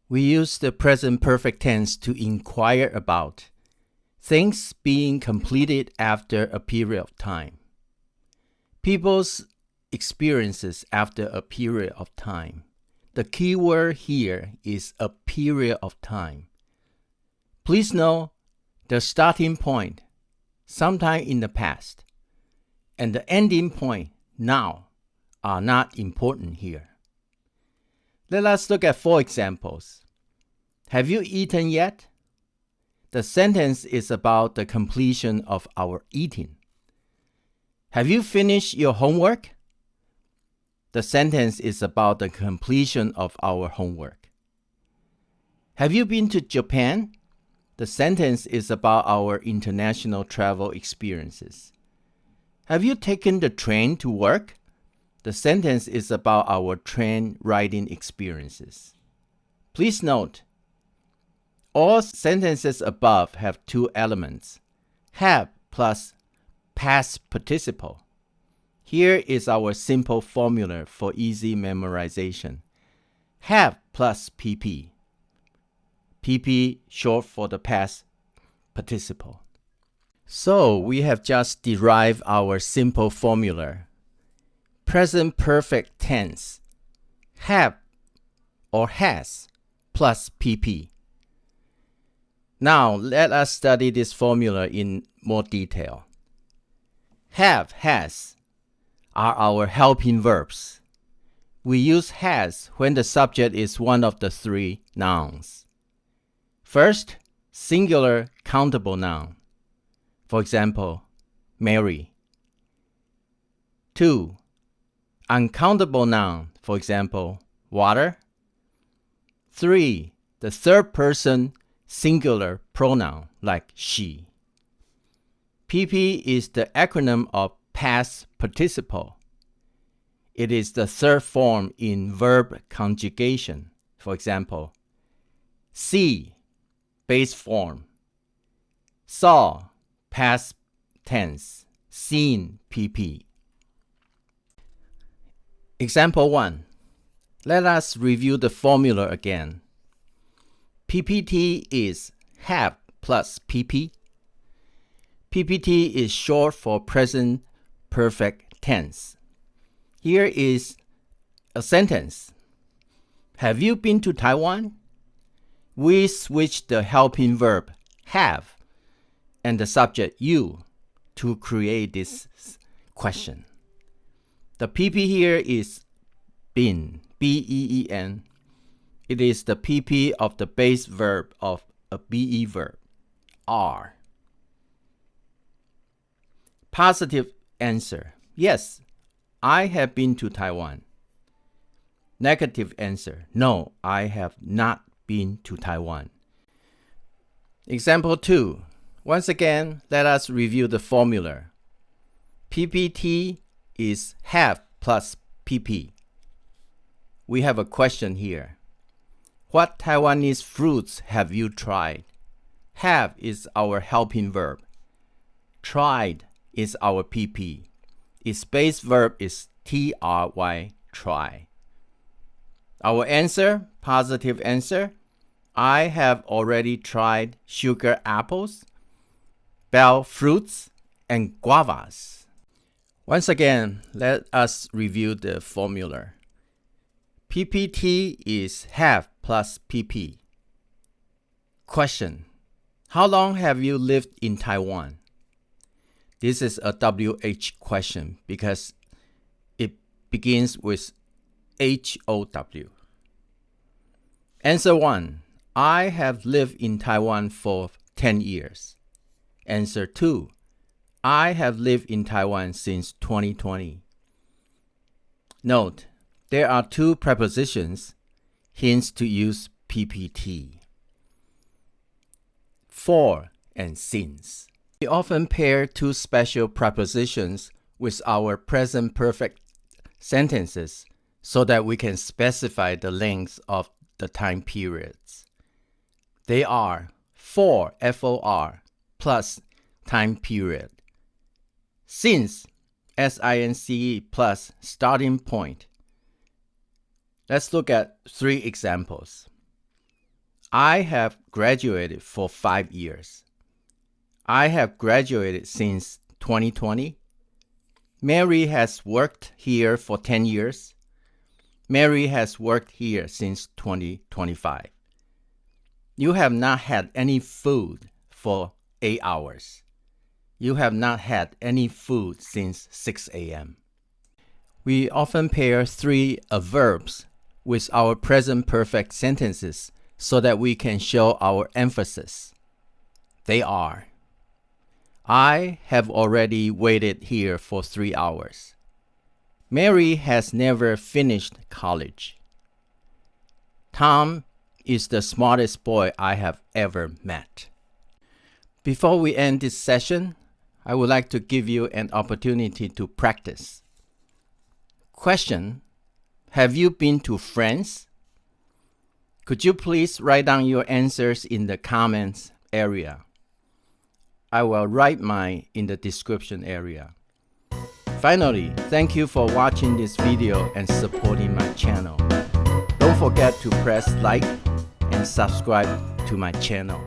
We use the present perfect tense to inquire about things being completed after a period of time. People's experiences after a period of time. The key word here is a period of time. Please know the starting point, sometime in the past, and the ending point, now, are not important here. Let us look at 4 examples. Have you eaten yet? The sentence is about the completion of our eating. Have you finished your homework? The sentence is about the completion of our homework. Have you been to Japan? The sentence is about our international travel experiences. Have you taken the train to work? The sentence is about our train riding experiences. Please note, all sentences above have 2 elements, have plus past participle. Here is our simple formula for easy memorization. Have plus PP. PP short for the past participle. So we have just derived our simple formula. Present perfect tense, have or has plus PP. Now let us study this formula in more detail. Have, has are our helping verbs. We use has when the subject is one of the 3 nouns. First, singular countable noun. For example, Mary. 2, uncountable noun. For example, water. 3, the third person singular pronoun like she. PP is the acronym of past participle. It is the third form in verb conjugation. For example, see, base form. Saw, past tense. Seen, PP. Example 1. Let us review the formula again. PPT is have plus PP. PPT is short for present perfect tense. Here is a sentence. Have you been to Taiwan? We switch the helping verb have and the subject you to create this question. The PP here is been, B-E-E-N. It is the PP of the base verb of a BE verb, are. Positive answer, yes, I have been to Taiwan. Negative answer, no, I have not been to Taiwan. Example 2. Once again, let us review the formula. PPT is have plus PP. We have a question here. What Taiwanese fruits have you tried? Have is our helping verb. Tried is our PP. Its base verb is try, try. Our answer, positive answer, I have already tried sugar apples, bell fruits, and guavas. Once again, let us review the formula. PPT is have plus PP. Question. How long have you lived in Taiwan? This is a WH question because it begins with HOW. Answer 1. I have lived in Taiwan for 10 years. Answer 2. I have lived in Taiwan since 2020. Note, there are 2 prepositions, hence to use PPT. For and since. We often pair 2 special prepositions with our present perfect sentences so that we can specify the length of the time periods. They are for, F-O-R, plus time period. Since, S-I-N-C-E, plus starting point. Let's look at 3 examples. I have graduated for 5 years. I have graduated since 2020. Mary has worked here for 10 years. Mary has worked here since 2025. You have not had any food for 8 hours. You have not had any food since 6 a.m. We often pair 3 verbs with our present perfect sentences so that we can show our emphasis. They are: I have already waited here for 3 hours. Mary has never finished college. Tom is the smartest boy I have ever met. Before we end this session, I would like to give you an opportunity to practice. Question: have you been to France? Could you please write down your answers in the comments area? I will write mine in the description area. Finally, thank you for watching this video and supporting my channel. Don't forget to press like and subscribe to my channel.